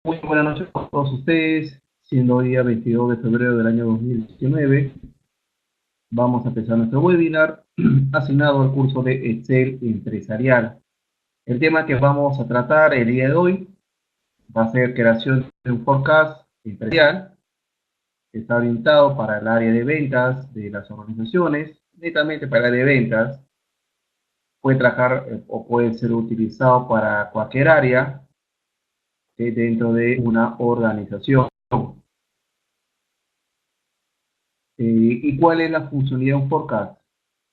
Muy buenas noches a todos ustedes, siendo hoy día 22 de febrero del año 2019, vamos a empezar nuestro webinar asignado al curso de Excel empresarial. El tema que vamos a tratar el día de hoy va a ser creación de un forecast empresarial que está orientado para el área de ventas de las organizaciones, netamente para el área de ventas, puede trabajar o puede ser utilizado para cualquier área dentro de una organización. ¿Y cuál es la funcionalidad de un forecast?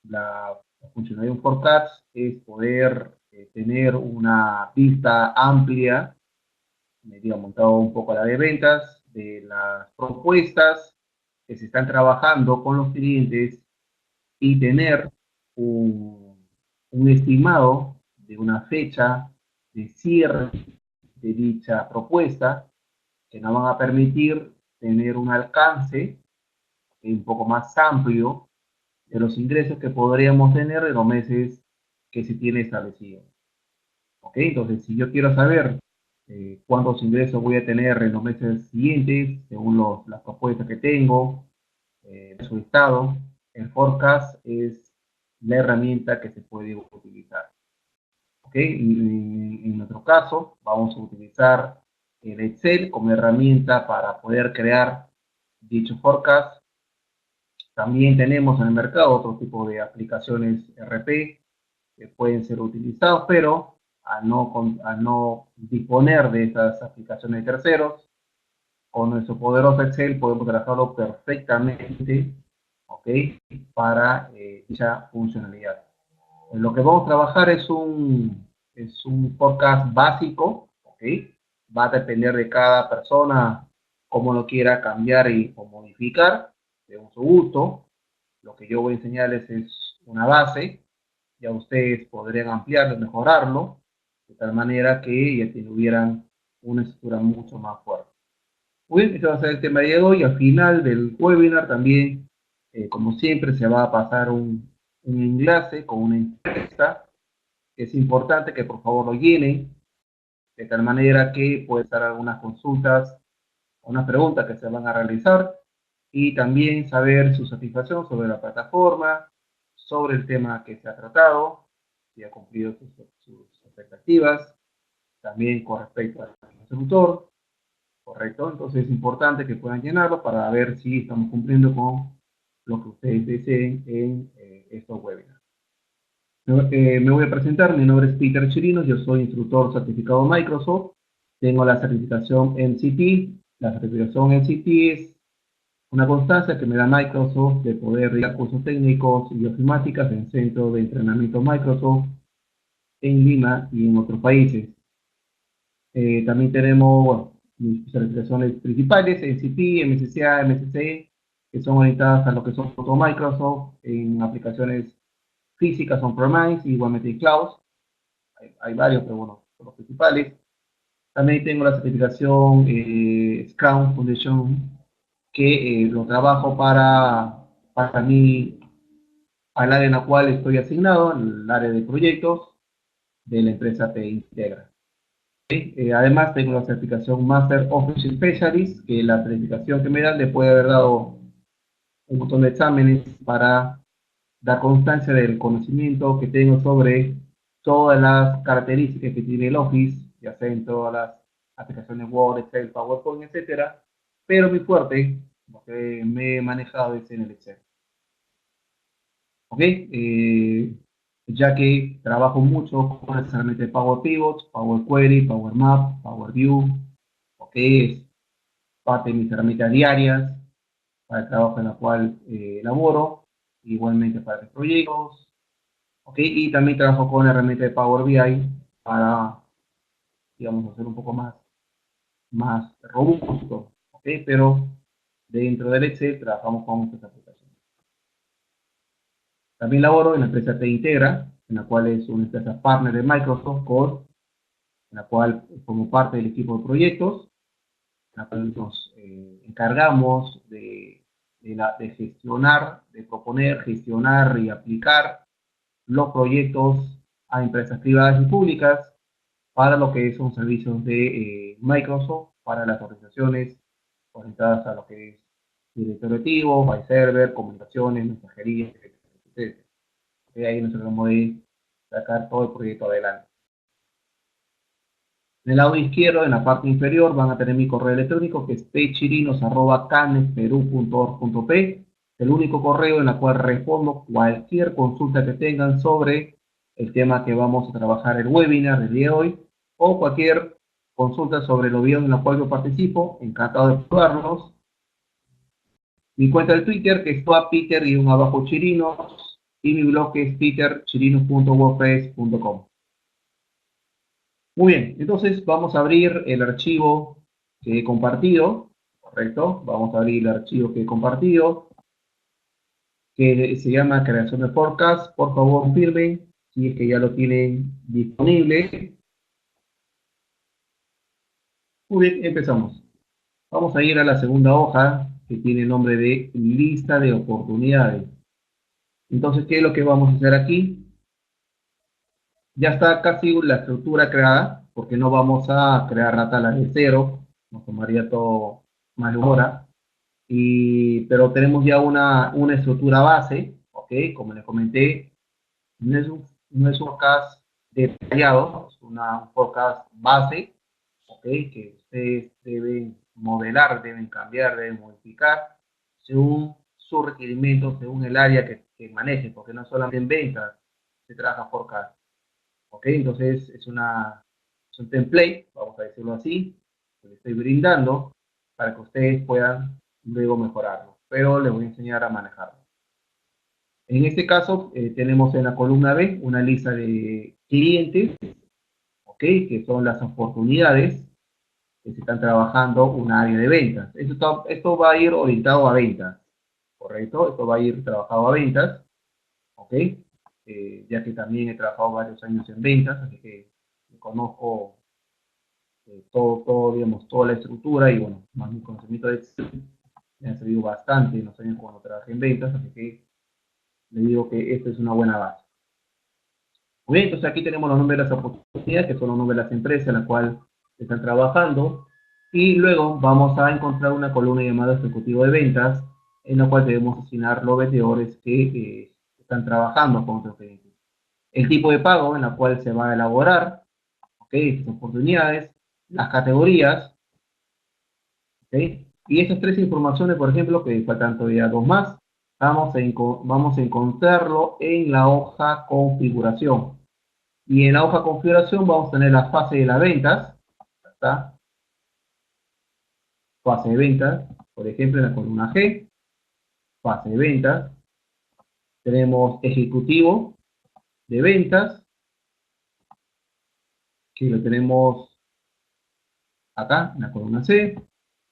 La funcionalidad de un forecast es poder tener una vista amplia, digamos, montado un poco a la de ventas, de las propuestas que se están trabajando con los clientes y tener un estimado de una fecha de cierre de dicha propuesta que nos van a permitir tener un alcance un poco más amplio de los ingresos que podríamos tener en los meses que se tiene establecido. ¿Ok? Entonces, si yo quiero saber cuántos ingresos voy a tener en los meses siguientes, según las propuestas que tengo, su estado, el forecast es la herramienta que se puede utilizar. ¿Ok? En nuestro caso, vamos a utilizar el Excel como herramienta para poder crear dicho forecast. También tenemos en el mercado otro tipo de aplicaciones RP que pueden ser utilizados, pero al no disponer de estas aplicaciones de terceros, con nuestro poderoso Excel podemos trabajarlo perfectamente, ¿ok? Para dicha funcionalidad. Lo que vamos a trabajar es un forecast básico, ¿ok? Va a depender de cada persona cómo lo quiera cambiar o modificar, según su gusto. Lo que yo voy a enseñarles es una base, ya ustedes podrían ampliarlo, mejorarlo, de tal manera que ya tuvieran una estructura mucho más fuerte. Muy bien, ese va a ser el tema de hoy. Al final del webinar también, como siempre, se va a pasar un enlace con una encuesta. Es importante que por favor lo llenen, de tal manera que puede estar algunas consultas, unas preguntas que se van a realizar y también saber su satisfacción sobre la plataforma, sobre el tema que se ha tratado, si ha cumplido sus expectativas, también con respecto al instructor, ¿correcto? Entonces es importante que puedan llenarlo para ver si estamos cumpliendo con lo que ustedes deseen en estos webinars. Me voy a presentar, mi nombre es Peter Chirinos, yo soy instructor certificado Microsoft, tengo la certificación MCT, la certificación MCT es una constancia que me da Microsoft de poder ir a cursos técnicos y ofimáticas en centro de entrenamiento Microsoft en Lima y en otros países. También tenemos, bueno, mis certificaciones principales, NCP, MSCA, MSC, que son orientadas a lo que son todo Microsoft en aplicaciones físicas on-premise, igualmente en cloud. Hay varios, pero bueno, son los principales. También tengo la certificación Scrum Foundation, que lo trabajo para mí, al área en la cual estoy asignado, en el área de proyectos de la empresa Te Integra. Además, tengo la certificación Master Office Specialist, que la certificación que me dan le puede haber dado un montón de exámenes para dar constancia del conocimiento que tengo sobre todas las características que tiene el Office, ya sea en todas las aplicaciones Word, Excel, PowerPoint, etcétera. Pero mi fuerte, lo que me he manejado es en el Excel. ¿Ok? Ya que trabajo mucho con necesariamente Power Pivot, Power Query, Power Map, Power View, ¿ok? Es parte de mis herramientas diarias para el trabajo en el cual elaboro, igualmente para los proyectos, ¿ok? Y también trabajo con la herramienta de Power BI para, digamos, hacer un poco más robusto, ¿ok? Pero dentro del Excel trabajamos con muchas aplicaciones. También laboro en la empresa Te Integra, en la cual es una empresa partner de Microsoft Core, en la cual formo parte del equipo de proyectos, en la cual nos encargamos de gestionar, de proponer, gestionar y aplicar los proyectos a empresas privadas y públicas para lo que son servicios de Microsoft para las organizaciones orientadas a lo que es directorio activo, by server, comunicaciones, mensajería, etc. Ahí nos tratamos de sacar todo el proyecto adelante. En el lado izquierdo, en la parte inferior, van a tener mi correo electrónico, que es pchirinos@canesperú.org.p, el único correo en el cual respondo cualquier consulta que tengan sobre el tema que vamos a trabajar el webinar del día de hoy, o cualquier consulta sobre los videos en los cuales yo participo. Encantado de ayudarlos. Mi cuenta de Twitter, que es Peter_Chirinos, y mi blog, que es peterchirinos.wordpress.com. Muy bien, entonces vamos a abrir el archivo que he compartido, ¿correcto? Vamos a abrir el archivo que he compartido, que se llama creación de forecast. Por favor, confirmen si es que ya lo tienen disponible. Muy bien, empezamos. Vamos a ir a la segunda hoja, que tiene el nombre de lista de oportunidades. Entonces, ¿qué es lo que vamos a hacer aquí? Ya está casi la estructura creada, porque no vamos a crear la tabla de cero, nos tomaría todo más de una hora. Pero tenemos ya una estructura base, ¿ok? Como les comenté, no es un forecast detallado, es un forecast base, ¿ok? Que ustedes deben modelar, deben cambiar, deben modificar según su requerimiento, según el área que maneje, porque no solamente en ventas se trabaja forecast, ¿ok? Entonces es un template, vamos a decirlo así, que les estoy brindando para que ustedes puedan luego mejorarlo, pero les voy a enseñar a manejarlo. En este caso, tenemos en la columna B una lista de clientes, ¿ok? Que son las oportunidades que se están trabajando una área de ventas. Esto va a ir orientado a ventas, ¿correcto? Esto va a ir trabajado a ventas, ¿ok? Ya que también he trabajado varios años en ventas, así que conozco digamos, toda la estructura y, bueno, más mi conocimiento de Excel me ha servido bastante en los años cuando trabajé en ventas, así que le digo que esto es una buena base. Muy bien, entonces aquí tenemos los nombres de las oportunidades, que son los nombres de las empresas en las cuales están trabajando, y luego vamos a encontrar una columna llamada ejecutivo de ventas, en la cual debemos asignar los vendedores que están trabajando con otros clientes. El tipo de pago en la cual se va a elaborar, ¿ok? Estas oportunidades, las categorías, ¿ok? Y estas tres informaciones, por ejemplo, que faltan todavía dos más, vamos a encontrarlo en la hoja configuración. Y en la hoja configuración vamos a tener la fase de las ventas, ¿está? Fase de ventas, por ejemplo, en la columna G, fase de ventas. Tenemos ejecutivo de ventas, que lo tenemos acá, en la columna C,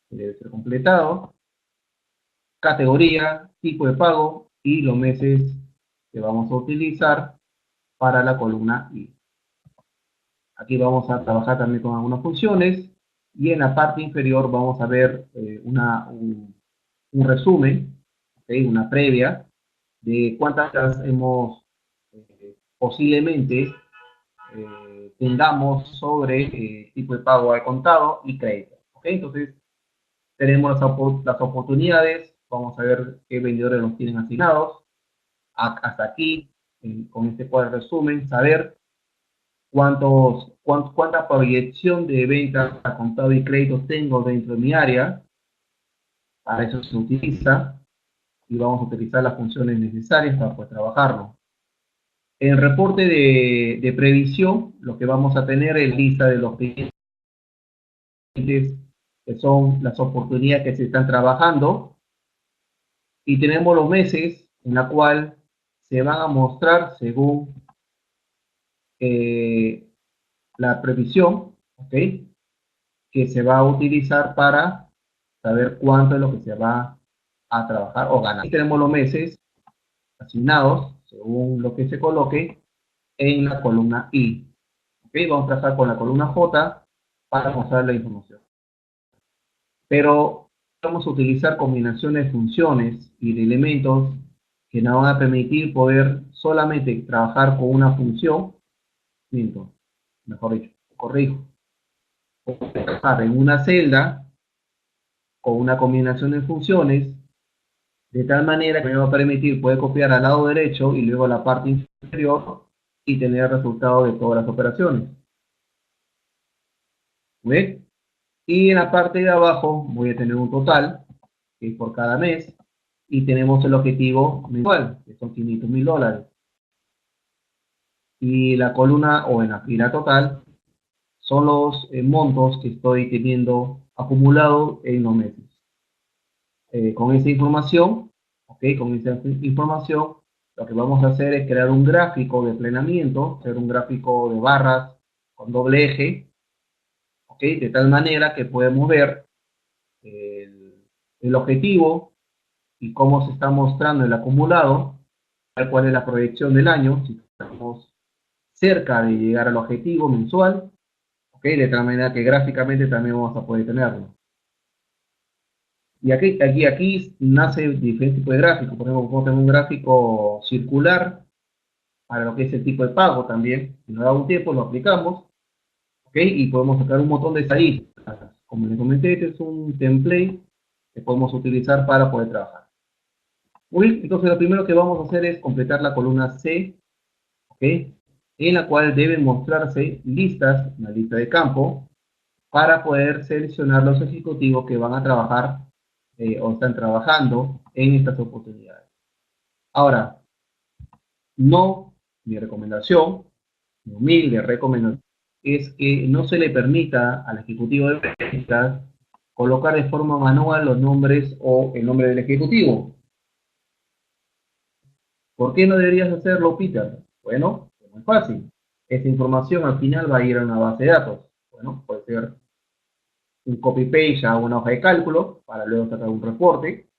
que debe ser completado. Categoría, tipo de pago y los meses que vamos a utilizar para la columna I. Aquí vamos a trabajar también con algunas funciones y en la parte inferior vamos a ver un resumen, ¿okay? Una previa de cuántas hemos posiblemente tengamos sobre tipo de pago al contado y crédito. ¿Okay? Entonces tenemos las oportunidades, vamos a ver qué vendedores los tienen asignados. Hasta aquí, con este cuadro de resumen, saber cuánta proyección de ventas a contado y crédito tengo dentro de mi área. Para eso se utiliza y vamos a utilizar las funciones necesarias para poder trabajarlo. En el reporte de previsión, lo que vamos a tener es lista de los clientes, que son las oportunidades que se están trabajando, y tenemos los meses en la cual se van a mostrar según la previsión, ¿ok? Que se va a utilizar para saber cuánto es lo que se va a trabajar o ganar. Aquí tenemos los meses asignados según lo que se coloque en la columna I. ¿Ok? Vamos a trabajar con la columna J para mostrar la información. Pero vamos a utilizar combinaciones de funciones y de elementos que nos van a permitir poder solamente trabajar con una función, mejor dicho, corrijo. trabajar en una celda con una combinación de funciones, de tal manera que me va a permitir poder copiar al lado derecho y luego a la parte inferior y tener el resultado de todas las operaciones. ¿Ve? Y en la parte de abajo voy a tener un total, que es por cada mes, y tenemos el objetivo mensual, que son $500,000. Y la columna o en la fila total son los montos que estoy teniendo acumulado en los meses. Con esa información, ¿ok? Con esa información, lo que vamos a hacer es crear un gráfico de plenamiento, hacer un gráfico de barras con doble eje, ¿ok? De tal manera que podemos ver el objetivo y cómo se está mostrando el acumulado, cuál es la proyección del año, si estamos cerca de llegar al objetivo mensual, ¿ok? De tal manera que gráficamente también vamos a poder tenerlo. Y aquí nace diferente tipo de gráfico. Por ejemplo, podemos tener un gráfico circular para lo que es el tipo de pago también. Si nos da un tiempo, lo aplicamos, ¿ok? Y podemos sacar un montón de estadísticas. Como les comenté, este es un template que podemos utilizar para poder trabajar. Muy bien, entonces lo primero que vamos a hacer es completar la columna C, ¿ok? En la cual deben mostrarse listas, una lista de campo, para poder seleccionar los ejecutivos que van a trabajar o están trabajando en estas oportunidades. Ahora, no, mi recomendación, mi humilde recomendación, es que no se le permita al ejecutivo de ventas colocar de forma manual los nombres o el nombre del ejecutivo. ¿Por qué no deberías hacerlo, Peter? Bueno, es muy fácil. Esa información al final va a ir a una base de datos. Bueno, puede ser un copy-paste a una hoja de cálculo para luego sacar un reporte.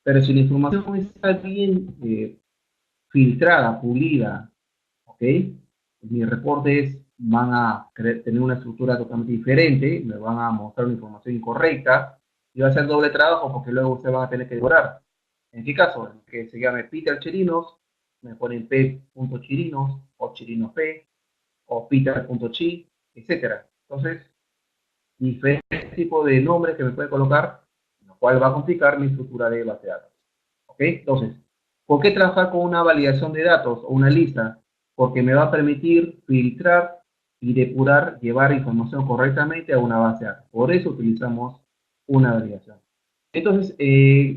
Pero si la información está bien filtrada, pulida, ¿ok? Mis reportes van a tener una estructura totalmente diferente, me van a mostrar una información incorrecta y va a ser doble trabajo porque luego ustedes van a tener que devorar. ¿En qué caso? Que se llame Peter Chirinos, me ponen P.Chirinos o Chirinos P o Peter.chi, etcétera. Entonces, diferentes tipos de nombres que me puede colocar, lo cual va a complicar mi estructura de base de datos. ¿Ok? Entonces, ¿por qué trabajar con una validación de datos o una lista? Porque me va a permitir filtrar y depurar, llevar información correctamente a una base de datos. Por eso utilizamos una validación. Entonces,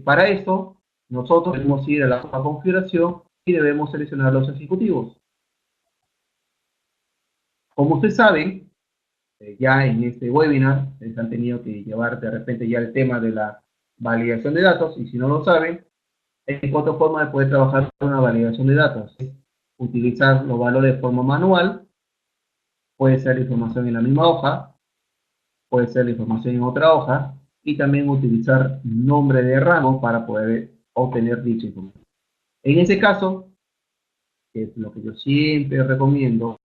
para esto, nosotros debemos ir a la configuración y debemos seleccionar los ejecutivos. Como ustedes saben, ya en este webinar les han tenido que llevar de repente ya el tema de la validación de datos, y si no lo saben, hay otra forma de poder trabajar con una validación de datos. Utilizar los valores de forma manual, puede ser la información en la misma hoja, puede ser la información en otra hoja, y también utilizar nombre de rango para poder obtener dicha información. En ese caso, que es lo que yo siempre recomiendo,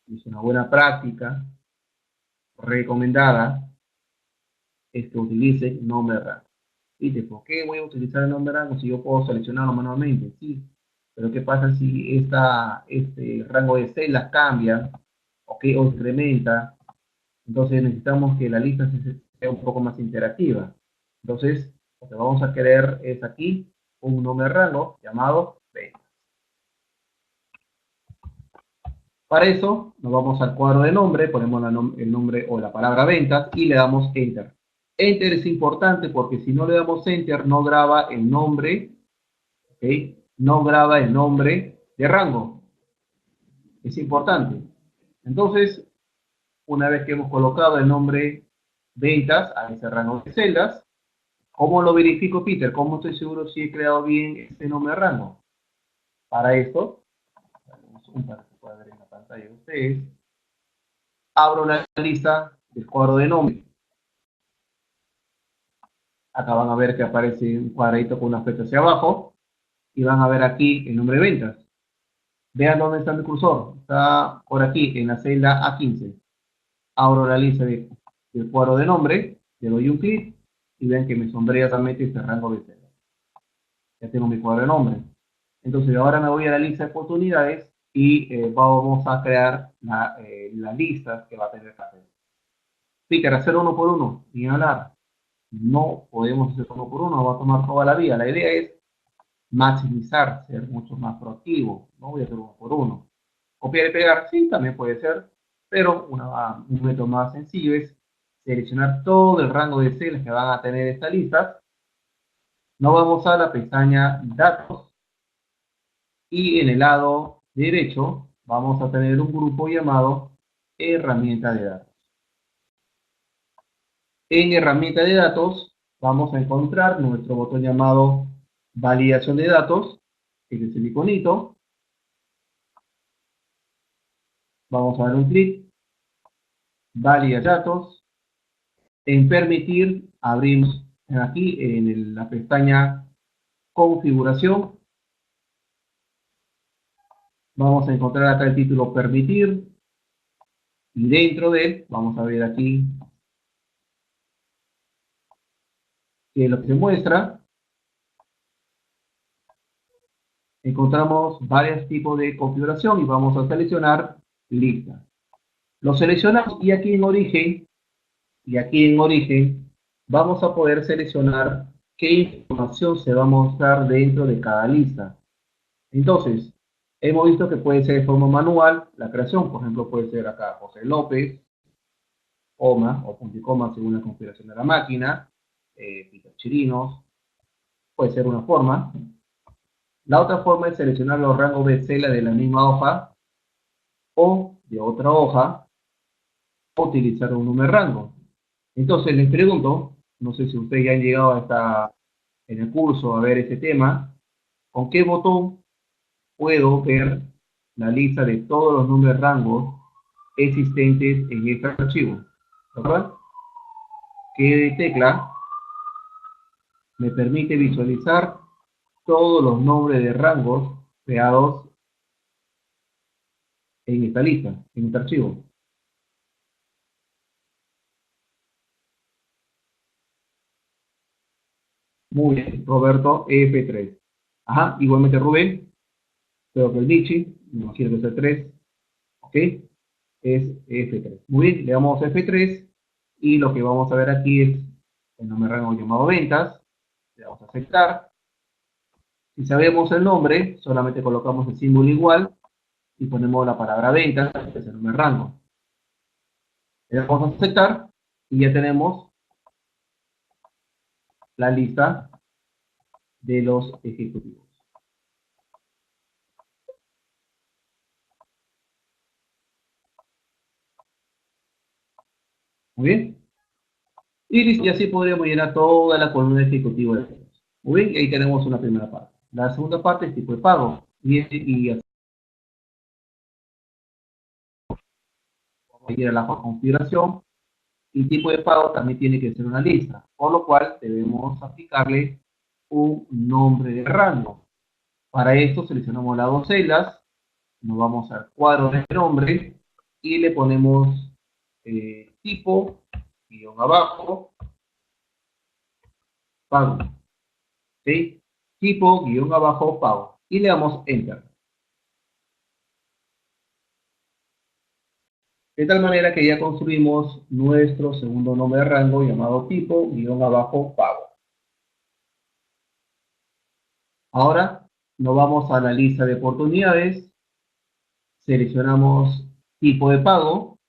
es una buena práctica recomendada, es que utilice nombre de rango. Dice, ¿por qué voy a utilizar el nombre de rango si yo puedo seleccionarlo manualmente? Sí, pero ¿qué pasa si este rango de celdas cambia, okay, o incrementa? Entonces necesitamos que la lista sea un poco más interactiva. Entonces, lo que vamos a querer es aquí un nombre de rango llamado ventas. Para eso, nos vamos al cuadro de nombre, ponemos el nombre o la palabra ventas y le damos Enter. Enter es importante porque si no le damos Enter, no graba el nombre, ¿ok? No graba el nombre de rango. Es importante. Entonces, una vez que hemos colocado el nombre ventas a ese rango de celdas, ¿cómo lo verifico, Peter? ¿Cómo estoy seguro si he creado bien este nombre de rango? Para esto, para que pueda ver en la pantalla de ustedes, abro la lista del cuadro de nombre. Acá van a ver que aparece un cuadradito con una flecha hacia abajo y van a ver aquí el nombre de ventas. Vean dónde está mi cursor. Está por aquí, en la celda A15. Abro la lista del cuadro de nombre, le doy un clic y ven que me sombrea realmente este rango de celdas. Ya tengo mi cuadro de nombre. Entonces ahora me voy a la lista de oportunidades y vamos a crear las listas que va a tener la celda. Peter, hacer uno por uno, ni hablar. No podemos hacer uno por uno, va a tomar toda la vida. La idea es maximizar, ser mucho más proactivo. No voy a hacer uno por uno. Copiar y pegar, sí, también puede ser, pero un método más sencillo es seleccionar todo el rango de celdas que van a tener esta lista. Nos vamos a la pestaña Datos y en el lado derecho vamos a tener un grupo llamado Herramienta de datos. En Herramienta de datos vamos a encontrar nuestro botón llamado Validación de datos, que es el iconito. Vamos a dar un clic, Validar datos. En Permitir abrimos aquí en la pestaña Configuración. Vamos a encontrar acá el título Permitir. Y dentro de él, vamos a ver aquí que lo que se muestra, encontramos varios tipos de configuración y vamos a seleccionar lista. Lo seleccionamos y aquí en origen vamos a poder seleccionar qué información se va a mostrar dentro de cada lista. Entonces, hemos visto que puede ser de forma manual la creación, por ejemplo, puede ser acá José López, coma o punto y coma según la configuración de la máquina, Peter Chirinos, puede ser una forma. La otra forma es seleccionar los rangos de celda de la misma hoja o de otra hoja o utilizar un número rango. Entonces les pregunto, no sé si ustedes ya han llegado en el curso a ver este tema, ¿con qué botón puedo ver la lista de todos los números rangos existentes en este archivo? ¿Verdad? ¿Qué tecla me permite visualizar todos los nombres de rangos creados en esta lista, en este archivo? Muy bien, Roberto, F3. Ajá, igualmente Rubén, creo que el Michi, me imagino que es el 3, ¿ok? Es F3. Muy bien, le damos F3 y lo que vamos a ver aquí es el nombre rango llamado ventas, le damos a aceptar. Si sabemos el nombre, solamente colocamos el símbolo igual y ponemos la palabra ventas, que es el nombre rango. Le damos a aceptar y ya tenemos la lista de los ejecutivos. Muy bien. Y así podríamos llenar toda la columna ejecutiva. Muy bien, y ahí tenemos una primera parte. La segunda parte es tipo de pago. Y así vamos a ir a la configuración. Y tipo de pago también tiene que ser una lista, por lo cual debemos aplicarle un nombre de rango. Para esto seleccionamos las dos celdas, nos vamos al cuadro de nombre y le ponemos tipo, guión abajo, pago. ¿Ok? Tipo, guión abajo, pago. Y le damos Enter. De tal manera que ya construimos nuestro segundo nombre de rango llamado tipo, guión abajo, pago. Ahora nos vamos a la lista de oportunidades, seleccionamos tipo de pago,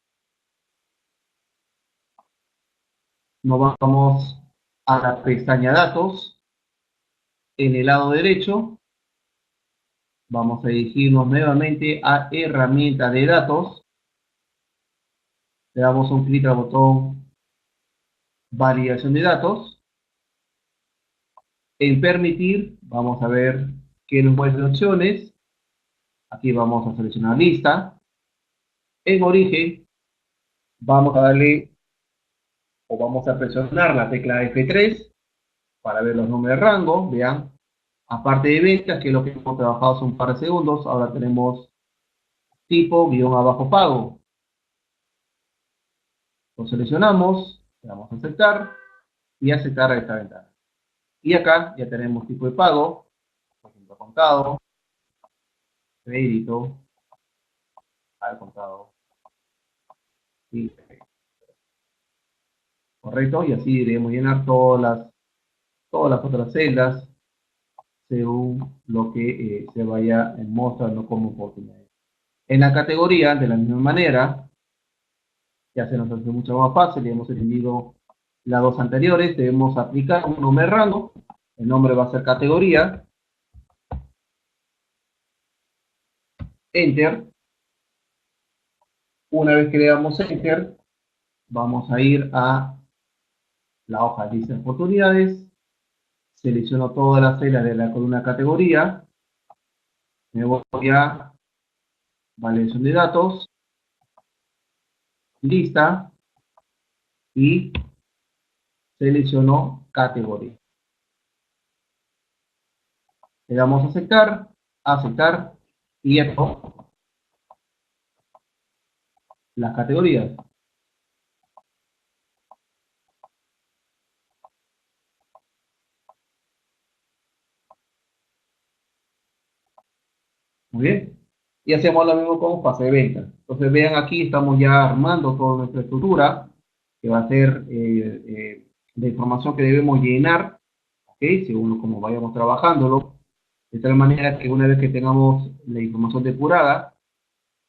nos vamos a la pestaña datos, en el lado derecho vamos a dirigirnos nuevamente a herramienta de datos, le damos un clic al botón validación de datos, en permitir vamos a ver que nos muestra opciones, aquí vamos a seleccionar lista, en origen vamos a darle o vamos a presionar la tecla F3 para ver los números de rango, vean, aparte de ventas, que es lo que hemos trabajado hace un par de segundos, ahora tenemos tipo, guión abajo pago. Lo seleccionamos, le damos a aceptar y aceptar a esta ventana. Y acá ya tenemos tipo de pago, por ejemplo, contado, crédito, al contado y crédito. ¿correcto? Y así debemos llenar todas las otras celdas según lo que se vaya mostrando como oportunidades. En la categoría, de la misma manera, ya se nos hace mucho más fácil, ya hemos entendido las dos anteriores, debemos aplicar un nombre de rango, el nombre va a ser categoría, Enter. Una vez que le damos Enter, vamos a ir a la hoja de lista de oportunidades, selecciono todas las celdas de la columna categoría, me voy a validación de datos, lista, y selecciono categoría. Le damos a aceptar, y esto, las categorías. Muy bien. Y hacemos lo mismo con fase de venta. Entonces vean aquí, estamos ya armando toda nuestra estructura, que va a ser la información que debemos llenar, ¿ok? Según como vayamos trabajándolo, de tal manera que una vez que tengamos la información depurada,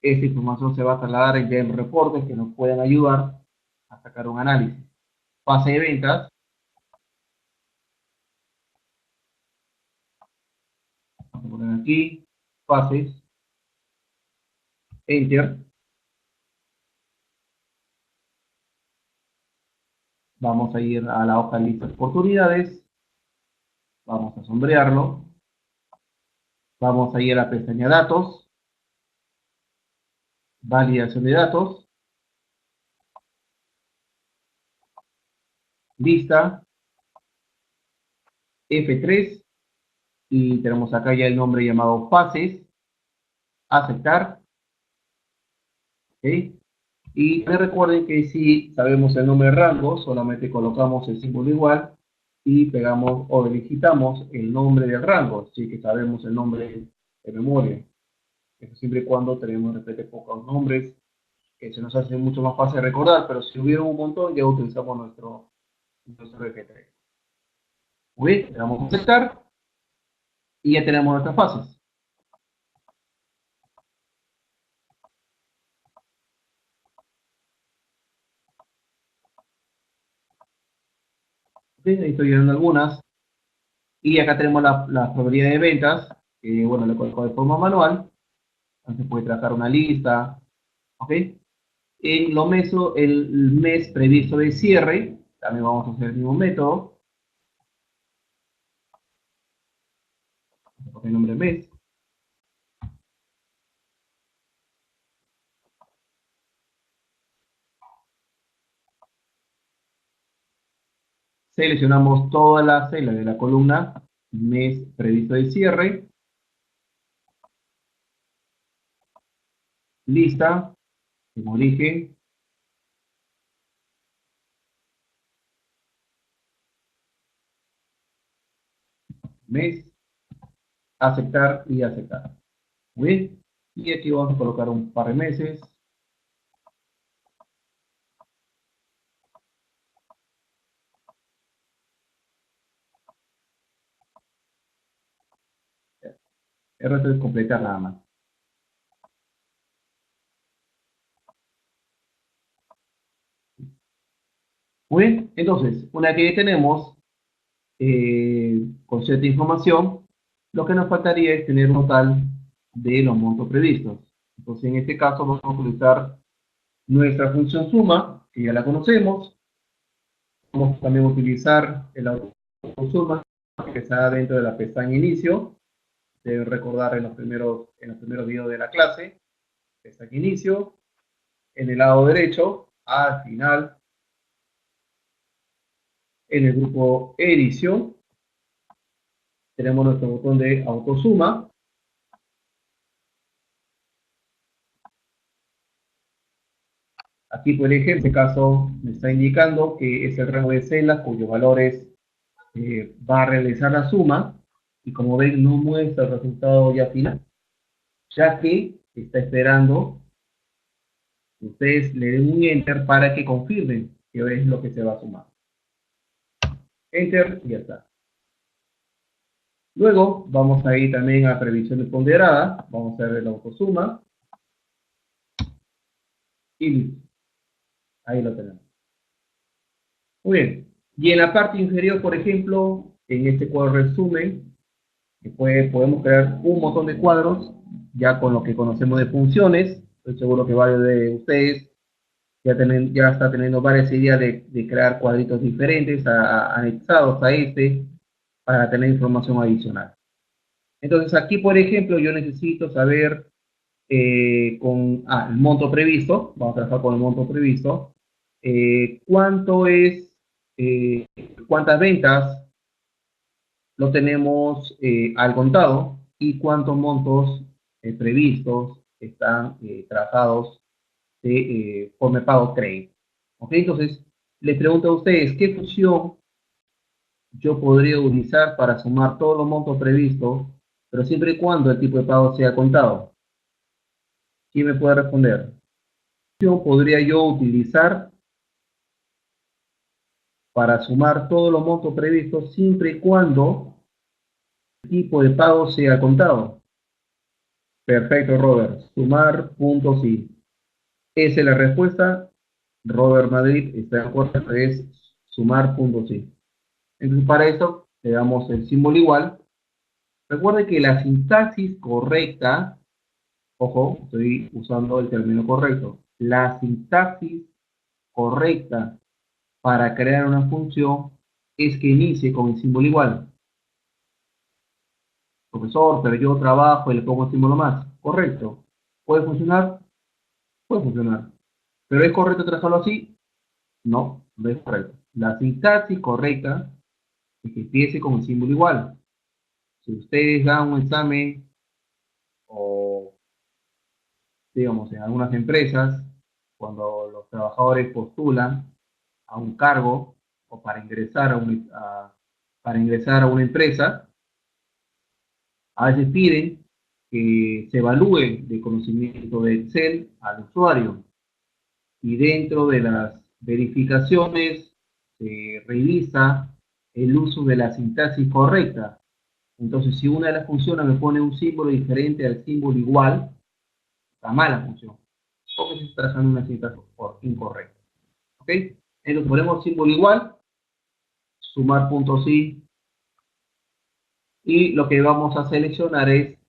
esa información se va a trasladar en reportes que nos puedan ayudar a sacar un análisis. Fase de ventas, vamos a poner aquí, fases, Enter. Vamos a ir a la hoja de lista de oportunidades, vamos a sombrearlo, vamos a ir a la pestaña datos, validación de datos, lista, F3, y tenemos acá ya el nombre llamado fases, aceptar, ¿ok? Y recuerden que si sabemos el nombre de rango, solamente colocamos el símbolo igual y pegamos o digitamos el nombre del rango, así que sabemos el nombre de memoria. Eso siempre y cuando tenemos de repente pocos nombres, que se nos hace mucho más fácil recordar, pero si hubiera un montón, ya utilizamos nuestro F3. Muy bien, le damos a aceptar y ya tenemos nuestras fases. ¿Sí? Ahí estoy llenando algunas. Y acá tenemos la probabilidad de ventas, que bueno, le coloco de forma manual. Entonces puede trazar una lista, ¿ok? En el mes previsto de cierre, también vamos a hacer el mismo método. El nombre mes. Seleccionamos todas las celdas de la columna mes previsto de cierre. Lista, en origen. Mes, aceptar y aceptar. Muy bien. Y aquí vamos a colocar un par de meses. El resto es completar nada más. Muy bien. Entonces, una vez que ya tenemos con cierta información, lo que nos faltaría es tener un total de los montos previstos. Entonces, en este caso, vamos a utilizar nuestra función suma, que ya la conocemos. Vamos a también utilizar el autosuma, que está dentro de la pestaña inicio. Deben recordar en los primeros videos de la clase, pestaña inicio. En el lado derecho, al final, en el grupo edición, tenemos nuestro botón de autosuma. Aquí, por ejemplo, en este caso me está indicando que es el rango de celdas cuyos valores va a realizar la suma, y como ven no muestra el resultado ya final, ya que está esperando que ustedes le den un enter para que confirmen que es lo que se va a sumar. Enter y ya está. Luego vamos a ir también a previsión ponderada, vamos a ver la autosuma y listo. Ahí lo tenemos. Muy bien. Y en la parte inferior, por ejemplo, en este cuadro resumen, podemos crear un montón de cuadros, ya con lo que conocemos de funciones. Estoy seguro que varios de ustedes ya está teniendo varias ideas de crear cuadritos diferentes anexados a este para tener información adicional. Entonces aquí, por ejemplo, yo necesito saber el monto previsto, vamos a trabajar con el monto previsto, cuánto es, cuántas ventas lo tenemos al contado y cuántos montos previstos están trazados de forma de pago crédito. ¿Ok? Entonces, les pregunto a ustedes, ¿qué función yo podría utilizar para sumar todos los montos previstos, pero siempre y cuando el tipo de pago sea contado? ¿Quién me puede responder? ¿Qué función podría yo utilizar para sumar todos los montos previstos siempre y cuando el tipo de pago sea contado? Perfecto, Robert. Sumar puntos y. Esa es la respuesta. Robert Madrid está de acuerdo, es sumar puntos y. Entonces, para eso le damos el símbolo igual. Recuerde que la sintaxis correcta, ojo, estoy usando el término correcto, la sintaxis correcta para crear una función es que inicie con el símbolo igual. Profesor, pero yo trabajo y le pongo el símbolo más. Correcto. ¿Puede funcionar? Puede funcionar. ¿Pero es correcto trabajarlo así? No, no es correcto. La sintaxis correcta es que empiece con el símbolo igual. Si ustedes dan un examen o, digamos, en algunas empresas, cuando los trabajadores postulan a un cargo o para ingresar a una empresa, a veces piden que se evalúe de conocimiento de Excel al usuario y dentro de las verificaciones se revisa el uso de la sintaxis correcta. Entonces, si una de las funciones me pone un símbolo diferente al símbolo igual, está mala función, porque se está trazando una sintaxis incorrecta. ¿Ok? Entonces ponemos símbolo igual, sumar puntos y lo que vamos a seleccionar es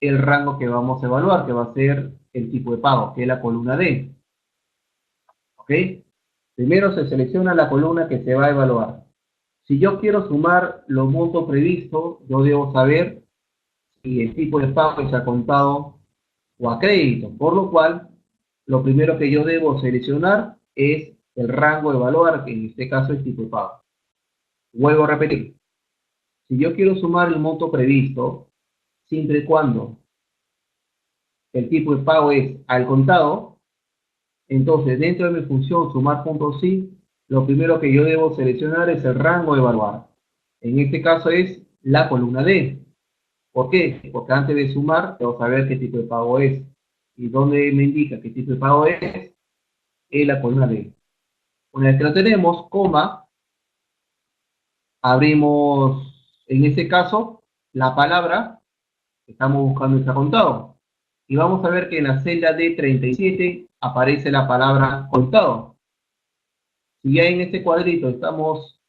el rango que vamos a evaluar, que va a ser el tipo de pago, que es la columna D. ¿Ok? Primero se selecciona la columna que se va a evaluar. Si yo quiero sumar los montos previstos, yo debo saber si el tipo de pago es a contado o a crédito, por lo cual lo primero que yo debo seleccionar es el rango de evaluar, que en este caso es tipo de pago. Vuelvo a repetir, si yo quiero sumar el monto previsto, siempre y cuando el tipo de pago es al contado, entonces dentro de mi función sumar puntos sí, lo primero que yo debo seleccionar es el rango de evaluar. En este caso es la columna D. ¿Por qué? Porque antes de sumar, debo saber qué tipo de pago es. ¿Y dónde me indica qué tipo de pago es? En la columna D. Una vez que lo tenemos, coma, abrimos, en este caso, la palabra que estamos buscando está contado. Y vamos a ver que en la celda D37 aparece la palabra contado. Si ya en este cuadrito estamos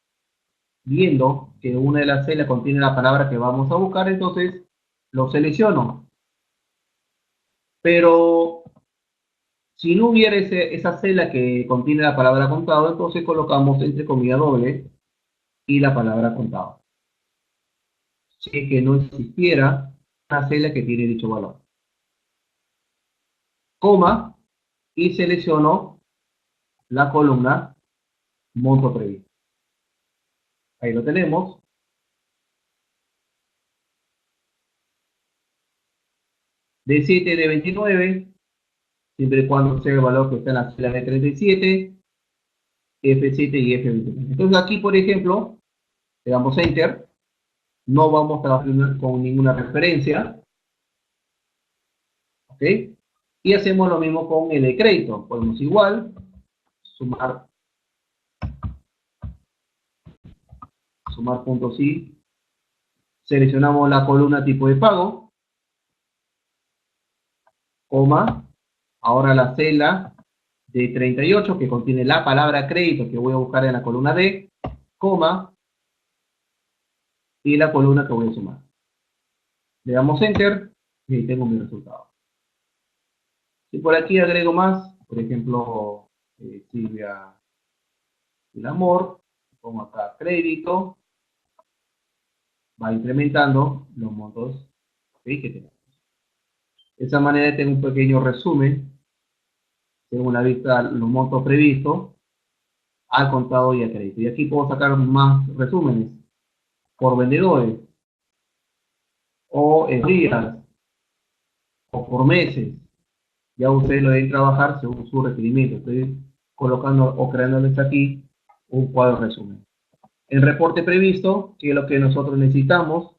viendo que una de las celdas contiene la palabra que vamos a buscar, entonces lo selecciono. Pero si no hubiera esa celda que contiene la palabra contado, entonces colocamos entre comillas doble y la palabra contado. Si es que no existiera una celda que tiene dicho valor. Coma y selecciono la columna monto previsto. Ahí lo tenemos. De 7 de 29, siempre y cuando sea el valor que está en la celda de 37, F7 y F29. Entonces aquí, por ejemplo, le damos Enter, no vamos a trabajar con ninguna referencia, ¿ok? Y hacemos lo mismo con el de crédito, ponemos igual, sumar sumar puntos sí. Seleccionamos la columna tipo de pago, coma. Ahora la celda de 38 que contiene la palabra crédito que voy a buscar en la columna D, coma, y la columna que voy a sumar. Le damos Enter y ahí tengo mi resultado. Si por aquí agrego más, por ejemplo, Silvia el amor, pongo acá crédito, va incrementando los montos, ¿sí?, que tenemos. De esa manera tengo un pequeño resumen, tengo una vista los montos previstos al contado y a crédito. Y aquí puedo sacar más resúmenes por vendedores, o en días, o por meses. Ya ustedes lo deben trabajar según su requerimiento. Estoy colocando o creándoles aquí un cuadro resumen. El reporte previsto, que es lo que nosotros necesitamos,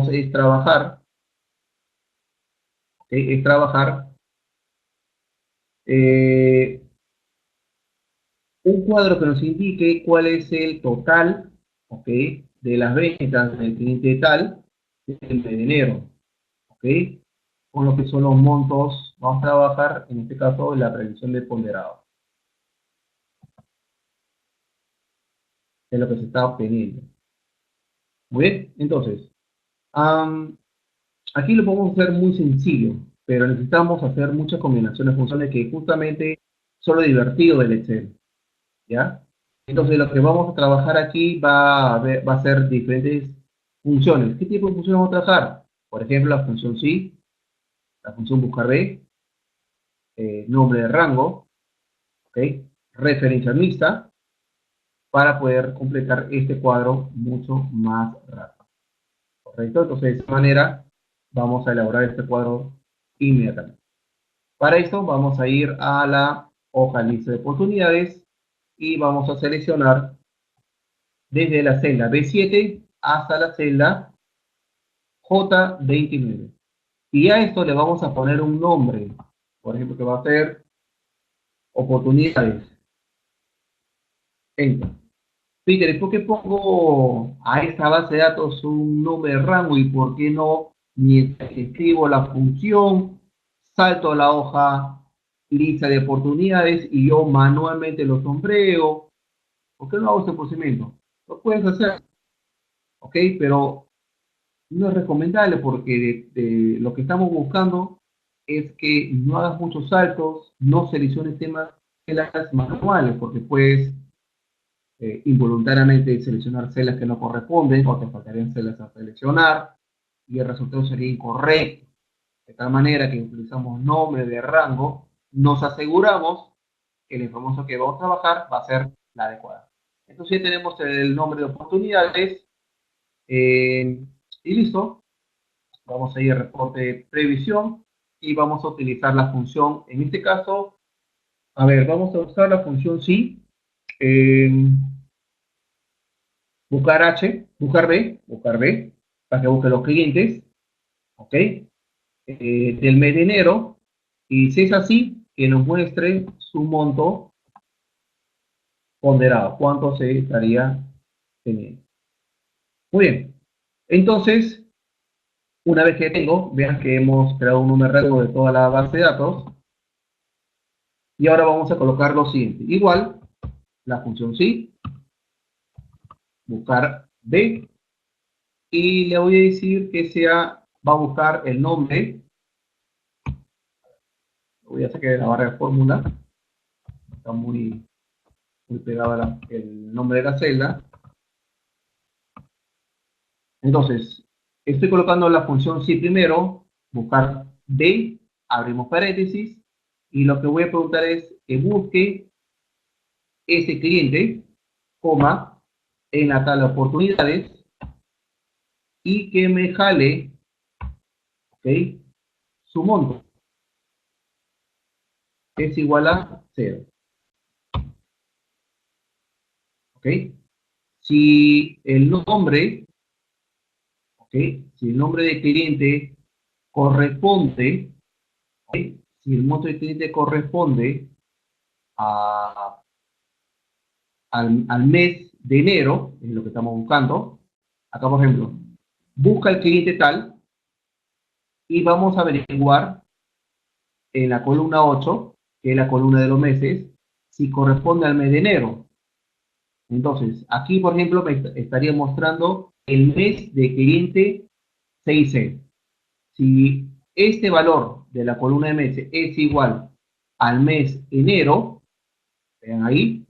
es trabajar, ¿okay?, es trabajar un cuadro que nos indique cuál es el total, ¿ok?, de las ventas del cliente tal del mes de enero, ¿ok?, con lo que son los montos. Vamos a trabajar, en este caso, la previsión de ponderado, de lo que se está obteniendo. Muy bien, entonces, aquí lo podemos hacer muy sencillo, pero necesitamos hacer muchas combinaciones de funciones que justamente son lo divertido del Excel, ¿ya? Entonces lo que vamos a trabajar aquí va a ser diferentes funciones. ¿Qué tipo de funciones vamos a trabajar? Por ejemplo, la función sí, la función buscar B, nombre de rango, ¿ok?, referencia mixta, para poder completar este cuadro mucho más rápido, ¿correcto? Entonces, de esta manera vamos a elaborar este cuadro inmediatamente. Para esto vamos a ir a la hoja lista de oportunidades y vamos a seleccionar desde la celda B7 hasta la celda J29. Y a esto le vamos a poner un nombre, por ejemplo, que va a ser oportunidades. Enter. Peter, ¿por qué pongo a esta base de datos un nombre de rango y por qué no, mientras escribo la función, salto a la hoja lista de oportunidades y yo manualmente lo sombreo? ¿Por qué no hago este procedimiento? Lo puedes hacer, ¿ok? Pero no es recomendable porque lo que estamos buscando es que no hagas muchos saltos, no selecciones temas en las manuales, porque puedes involuntariamente seleccionar celdas que no corresponden o te faltarían celdas a seleccionar y el resultado sería incorrecto. De tal manera que utilizamos nombre de rango, nos aseguramos que la información que vamos a trabajar va a ser la adecuada. Entonces ya tenemos el nombre de oportunidades y listo. Vamos a ir a reporte previsión y vamos a utilizar la función, en este caso, a ver, vamos a usar la función sí, buscar B, para que busque los clientes, ¿ok? Del mes de enero, y si es así, que nos muestre su monto ponderado, cuánto se estaría teniendo. Muy bien, entonces, una vez que tengo, vean que hemos creado un número de toda la base de datos, y ahora vamos a colocar lo siguiente. Igual, la función sí, buscar B, y le voy a decir que va a buscar el nombre. Voy a hacer que la barra de fórmula está muy pegada el nombre de la celda. Entonces, estoy colocando la función sí primero, buscar D, abrimos paréntesis, y lo que voy a preguntar es que busque ese cliente, coma, en la tabla de oportunidades, y que me jale, ¿ok?, su monto, que es igual a 0. ¿Ok? Si el nombre, ¿ok?, si el nombre del cliente corresponde, ¿ok?, si el monto del cliente corresponde al mes de enero, es lo que estamos buscando. Acá, por ejemplo, busca el cliente tal y vamos a averiguar en la columna 8, que es la columna de los meses, si corresponde al mes de enero. Entonces, aquí, por ejemplo, me estaría mostrando el mes de cliente 6C. Si este valor de la columna de meses es igual al mes enero, vean ahí,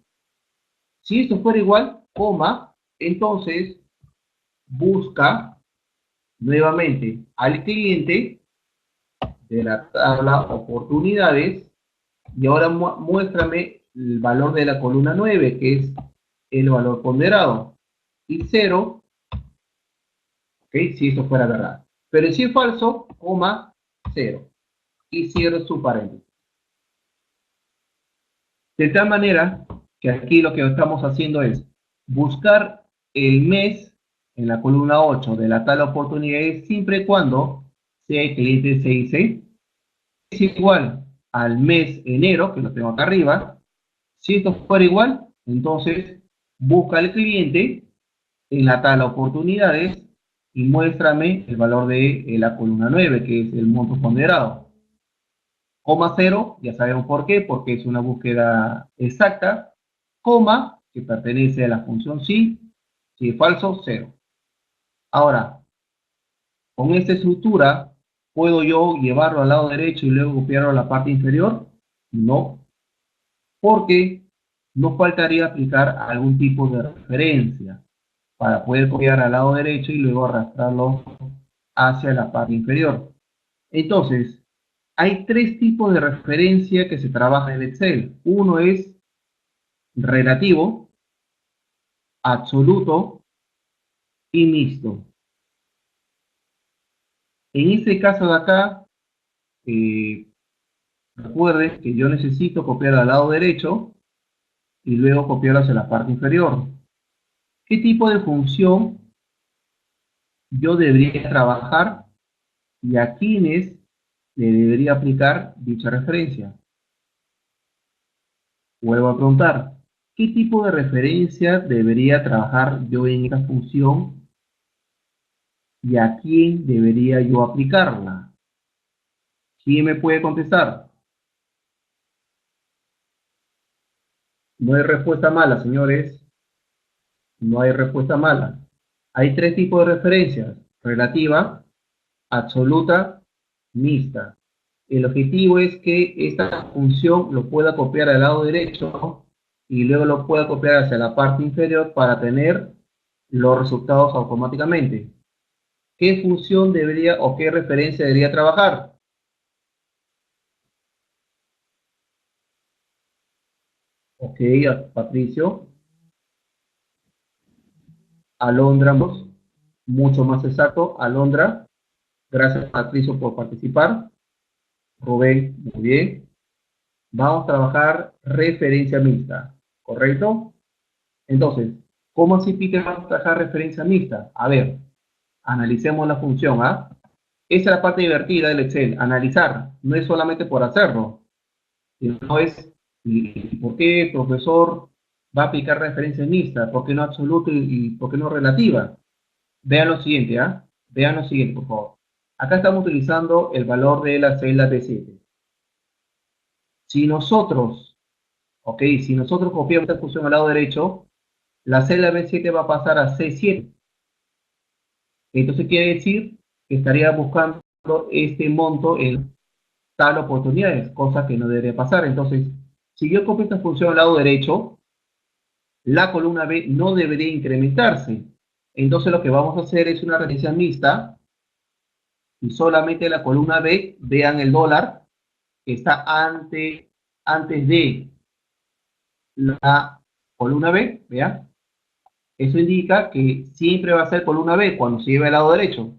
si esto fuera igual, coma, entonces busca nuevamente al cliente de la tabla oportunidades y ahora muéstrame el valor de la columna 9, que es el valor ponderado, y 0, ¿okay? Si esto fuera verdad. Pero si es falso, coma 0, y cierro su paréntesis. De tal manera que aquí lo que estamos haciendo es buscar el mes en la columna 8 de la tabla oportunidades siempre y cuando sea el cliente 6C es igual al mes enero, que lo tengo acá arriba. Si esto fuera igual, entonces busca al cliente en la tabla oportunidades y muéstrame el valor de la columna 9, que es el monto ponderado. Coma 0, ya sabemos por qué, porque es una búsqueda exacta. Coma, que pertenece a la función si es falso, 0. Ahora, con esta estructura, ¿puedo yo llevarlo al lado derecho y luego copiarlo a la parte inferior? No, porque nos faltaría aplicar algún tipo de referencia para poder copiar al lado derecho y luego arrastrarlo hacia la parte inferior. Entonces, hay tres tipos de referencia que se trabaja en Excel. Uno es relativo, absoluto y mixto. En este caso de acá, eh, recuerden que yo necesito copiar al lado derecho y luego copiarlo hacia la parte inferior. ¿Qué tipo de función yo debería trabajar y a quiénes le debería aplicar dicha referencia? Vuelvo a preguntar, ¿qué tipo de referencia debería trabajar yo en esta función y a quién debería yo aplicarla? ¿Quién me puede contestar? No hay respuesta mala, señores. No hay respuesta mala. Hay tres tipos de referencias: relativa, absoluta, mixta. El objetivo es que esta función lo pueda copiar al lado derecho y luego lo pueda copiar hacia la parte inferior para tener los resultados automáticamente. ¿Qué función debería o qué referencia debería trabajar? Ok, Patricio. Alondra, mucho más exacto. Alondra, gracias Patricio por participar. Rubén, muy bien. Vamos a trabajar referencia mixta, ¿correcto? Entonces, ¿cómo así que vamos a trabajar referencia mixta? A ver, analicemos la función, ¿ah? Esa es la parte divertida del Excel, analizar, no es solamente por hacerlo, sino es, ¿y por qué, profesor, va a aplicar referencia mixta? ¿Por qué no absoluto y por qué no relativa? Vean lo siguiente, ¿ah? Vean lo siguiente, por favor. Acá estamos utilizando el valor de la celda B7. Si nosotros, ok, si nosotros copiamos esta función al lado derecho, la celda B7 va a pasar a C7. Entonces quiere decir que estaría buscando este monto en tal oportunidades, cosa que no debería pasar. Entonces, si yo copio esta función al lado derecho, la columna B no debería incrementarse. Entonces lo que vamos a hacer es una referencia mixta y solamente la columna B, vean el dólar, que está antes de la columna B, vean. Eso indica que siempre va a ser columna B cuando se lleve al lado derecho.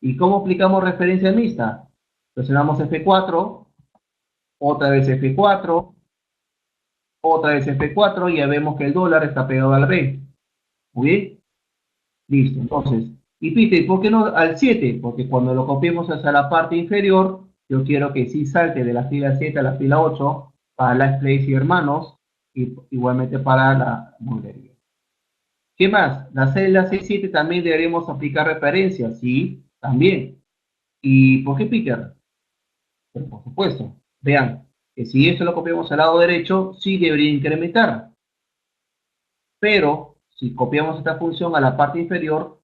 ¿Y cómo aplicamos referencia mixta? Presionamos F4, otra vez F4, otra vez F4 y ya vemos que el dólar está pegado al B. Muy bien, listo. Entonces, y Peter, ¿por qué no al 7? Porque cuando lo copiemos hacia la parte inferior, yo quiero que sí salte de la fila 7 a la fila 8 para Last Place y hermanos, y igualmente para la mueblería. ¿Qué más? La celda 6.7 también deberíamos aplicar referencias, sí, también. ¿Y por qué Peter? Pues por supuesto, vean, que si esto lo copiamos al lado derecho, sí debería incrementar. Pero si copiamos esta función a la parte inferior,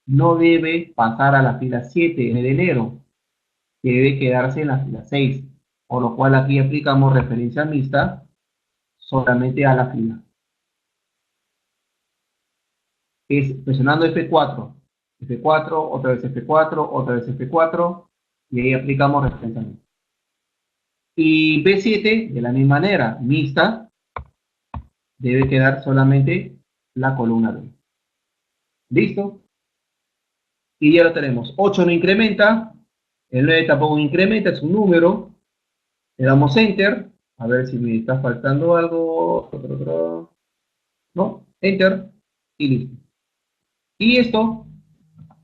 no debe pasar a la fila 7 en el enero, que debe quedarse en la fila 6. Por lo cual aquí aplicamos referencia mixta solamente a la fila. Es presionando F4, F4, otra vez F4, otra vez F4, y ahí aplicamos referencia mixta. Y B7, de la misma manera, mixta, debe quedar solamente la columna B. ¿Listo? Y ya lo tenemos. 8 no incrementa, el 9 tampoco incrementa, es un número. Le damos Enter, a ver si me está faltando algo. No, Enter, y listo. Y esto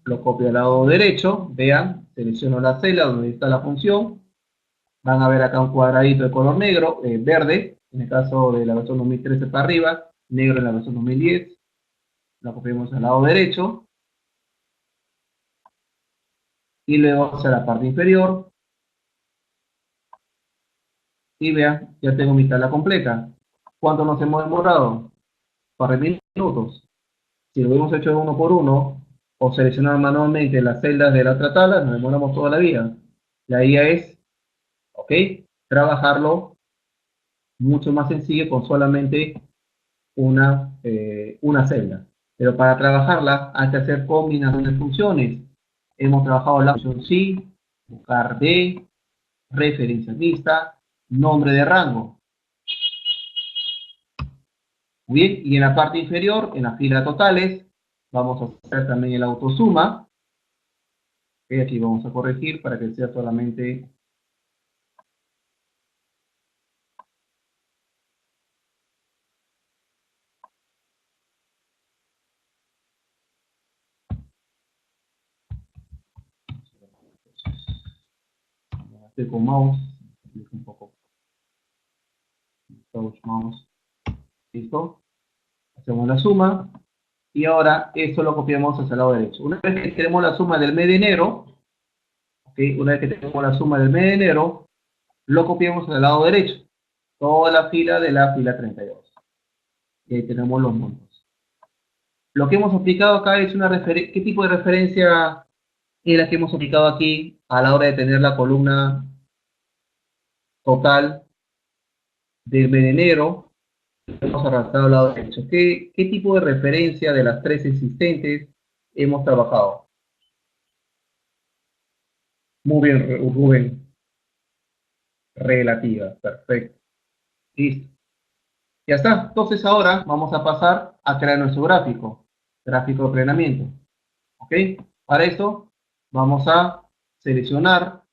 lo copio al lado derecho, vean, selecciono la celda donde está la función. Van a ver acá un cuadradito de color negro, verde, en el caso de la versión 2013 para arriba, negro en la versión 2010. Lo copiamos al lado derecho. Y luego hacia la parte inferior. Y vean, ya tengo mi tabla completa. ¿Cuánto nos hemos demorado? 4 minutos. Si lo hubiéramos hecho uno por uno, o seleccionar manualmente las celdas de la otra tabla, nos demoramos toda la vida. La idea es, ok, trabajarlo mucho más sencillo con solamente una celda. Pero para trabajarla hay que hacer combinaciones de funciones. Hemos trabajado la función sí, buscar D, referencia lista, nombre de rango. Bien, y en la parte inferior, en las filas totales, vamos a hacer también el autosuma. Okay, aquí vamos a corregir para que sea solamente estoy con mouse, un poco touch mouse, listo. Hacemos la suma y ahora esto lo copiamos hacia el lado derecho. Una vez que tenemos la suma del mes de enero, okay, una vez que tenemos la suma del mes de enero, lo copiamos hacia el lado derecho, toda la fila de la fila 32. Y ahí tenemos los montos. Lo que hemos aplicado acá es una referencia. ¿Qué tipo de referencia es la que hemos aplicado aquí a la hora de tener la columna total del mes de enero? Hemos arrastrado al lado derecho. ¿Qué tipo de referencia de las tres existentes hemos trabajado? Muy bien, Rubén. Relativa. Perfecto. Listo. Ya está. Entonces ahora vamos a pasar a crear nuestro gráfico. Gráfico de planeamiento. ¿Ok? Para esto vamos a seleccionar.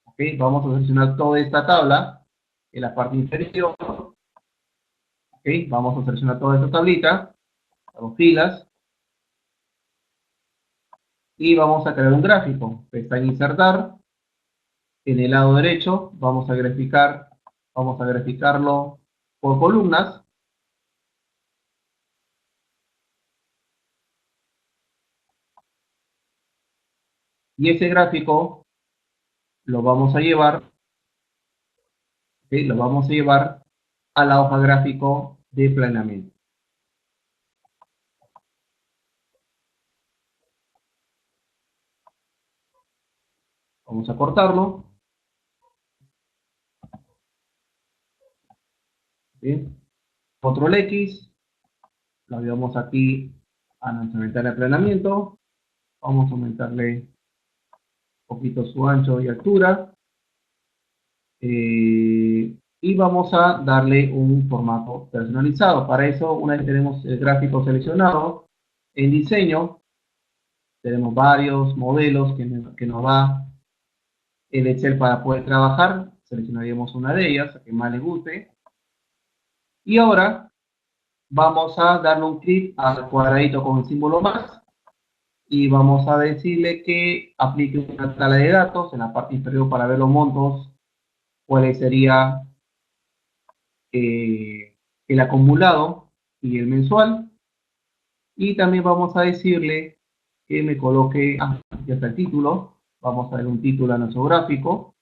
¿Ok? Vamos a seleccionar toda esta tabla en la parte inferior. ¿Ok? Vamos a seleccionar toda esta tablita. Las filas. Y vamos a crear un gráfico. Pestaña insertar. En el lado derecho vamos a graficarlo por columnas. Y ese gráfico lo vamos a llevar, ¿sí? Lo vamos a llevar a la hoja gráfico de planeamiento. Vamos a cortarlo. ¿Sí? Control X, lo llevamos aquí a nuestra ventana de planeamiento. Vamos a aumentarle un poquito su ancho y altura. Y vamos a darle un formato personalizado. Para eso, una vez que tenemos el gráfico seleccionado, en diseño, tenemos varios modelos que nos da el Excel para poder trabajar. Seleccionaríamos una de ellas, la que más les guste. Y ahora vamos a darle un clic al cuadradito con el símbolo más y vamos a decirle que aplique una tabla de datos en la parte inferior para ver los montos, cuáles serían el acumulado y el mensual. Y también vamos a decirle que me coloque, ya está el título, vamos a dar un título a nuestro gráfico.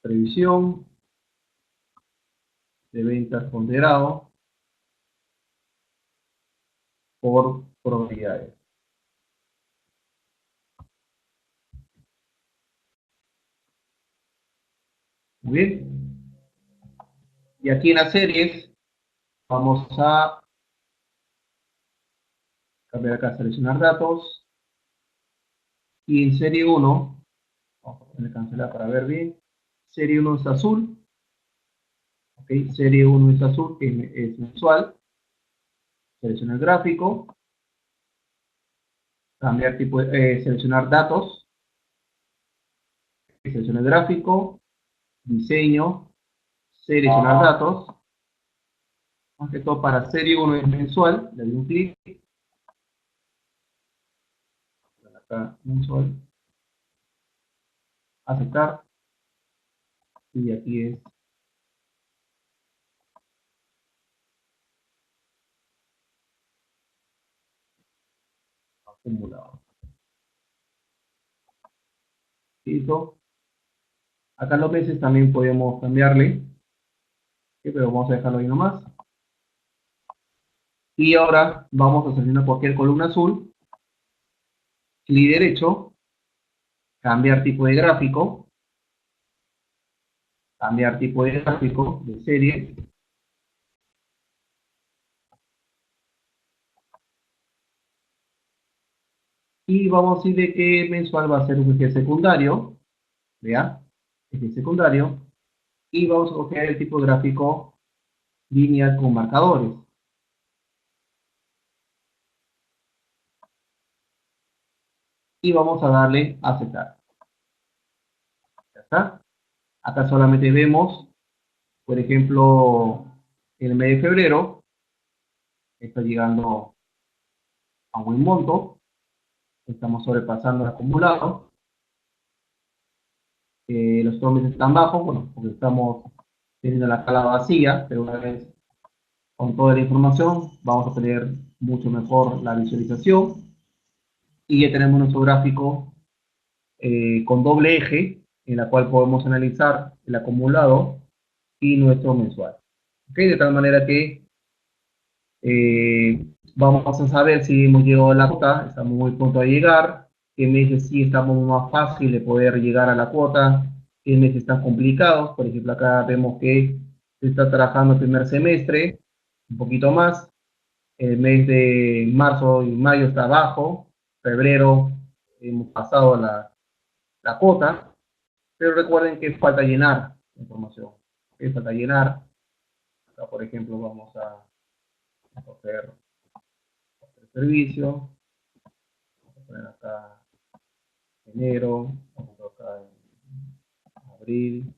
Previsión de ventas ponderado por probabilidades. Muy bien. Y aquí en las series vamos a cambiar acá, seleccionar datos. Y en serie 1, vamos a ponerle cancelar para ver bien. Serie 1 es azul. ¿Ok? Serie 1 es azul, que es mensual. Seleccionar el gráfico. Cambiar tipo, seleccionar datos. Seleccionar el gráfico. Diseño. Seleccionar datos. Más que todo para serie 1 es mensual. Le doy un clic. Acá, mensual. Aceptar. Y aquí es acumulado. Listo. Acá los meses también podemos cambiarle. ¿Sí? Pero vamos a dejarlo ahí nomás. Y ahora vamos a seleccionar cualquier columna azul. Clic derecho. Cambiar tipo de gráfico. Cambiar tipo de gráfico de serie. Y vamos a decirle que mensual va a ser un eje secundario. ¿Vea? Eje secundario. Y vamos a coger el tipo de gráfico lineal con marcadores. Y vamos a darle a aceptar. Ya está. Acá solamente vemos, por ejemplo, en el mes de febrero está llegando a un buen monto. Estamos sobrepasando el acumulado. Los meses están bajos, bueno, porque estamos teniendo la escala vacía, pero una vez con toda la información vamos a tener mucho mejor la visualización y ya tenemos nuestro gráfico con doble eje en la cual podemos analizar el acumulado y nuestro mensual. ¿Okay? De tal manera que vamos a saber si hemos llegado a la cuota, estamos muy pronto a llegar, qué meses sí estamos más fácil de poder llegar a la cuota, qué meses están complicados. Por ejemplo, acá vemos que se está trabajando el primer semestre, un poquito más, el mes de marzo y mayo está bajo, febrero hemos pasado la cuota, pero recuerden que falta llenar información, que falta llenar. Acá, por ejemplo, vamos a coger el servicio, vamos a poner acá enero, vamos a colocar en abril,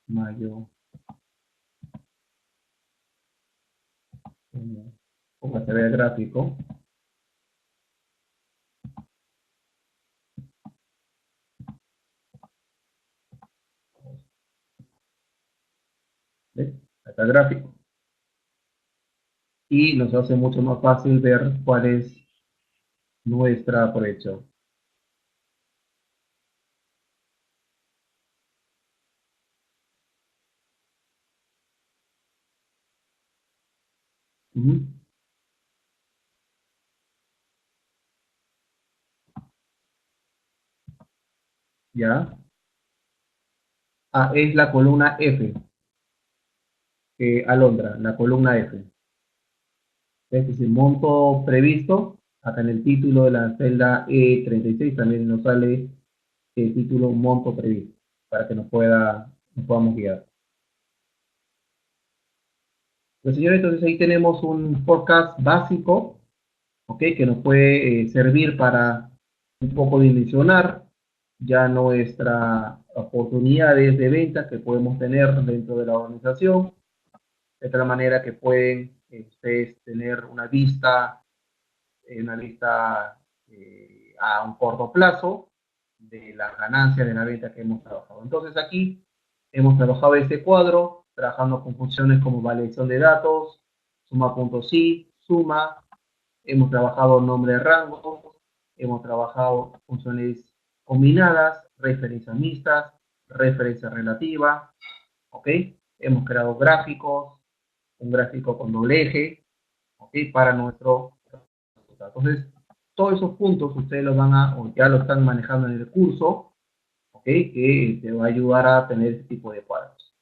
mayo, junio. Como se ve el gráfico, ¿ves? Acá el gráfico. Y nos hace mucho más fácil ver cuál es nuestra proyección. Uh-huh. ¿Ya? Ah, es la columna F, Alondra, la columna F. Es decir, monto previsto, acá en el título de la celda E36 también nos sale el título monto previsto, para que nos podamos guiar. Pues señores, entonces ahí tenemos un forecast básico, ¿ok? Que nos puede servir para un poco dimensionar ya nuestras oportunidades de ventas que podemos tener dentro de la organización, de tal manera que pueden ustedes tener una vista a un corto plazo de las ganancias de la venta que hemos trabajado. Entonces aquí hemos trabajado este cuadro, trabajando con funciones como validación de datos, suma.si, suma, hemos trabajado nombre de rango, hemos trabajado funciones combinadas, referencias mixtas, referencia relativa, ¿ok? Hemos creado gráficos, un gráfico con doble eje, ¿ok? Para nuestro resultado. Entonces, todos esos puntos ustedes los van a, o ya lo están manejando en el curso, ¿ok? Que te va a ayudar a tener este tipo de cuadros.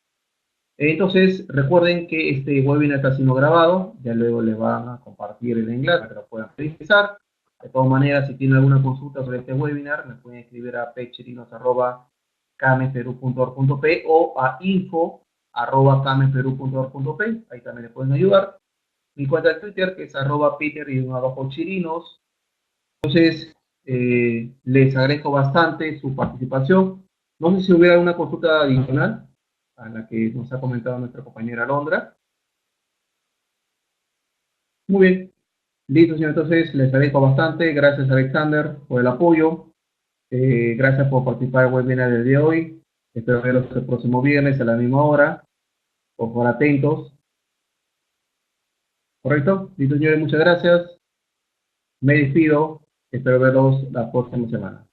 Entonces, recuerden que este webinar está siendo grabado, ya luego les van a compartir el enlace para que lo puedan revisar. De todas maneras, si tienen alguna consulta sobre este webinar, me pueden escribir a pecherinos@cameperú.org.p o a info@cameperú.org.p, ahí también les pueden ayudar. Mi cuenta de Twitter, que es @peter_chirinos. Entonces, les agradezco bastante su participación. No sé si hubiera alguna consulta adicional a la que nos ha comentado nuestra compañera Alondra. Muy bien, listo, señor. Entonces, les agradezco bastante. Gracias, Alexander, por el apoyo. Gracias por participar en el webinar del día de hoy. Espero verlos el próximo viernes a la misma hora. Por favor, atentos. ¿Correcto? Listo, señores, muchas gracias. Me despido. Espero verlos la próxima semana.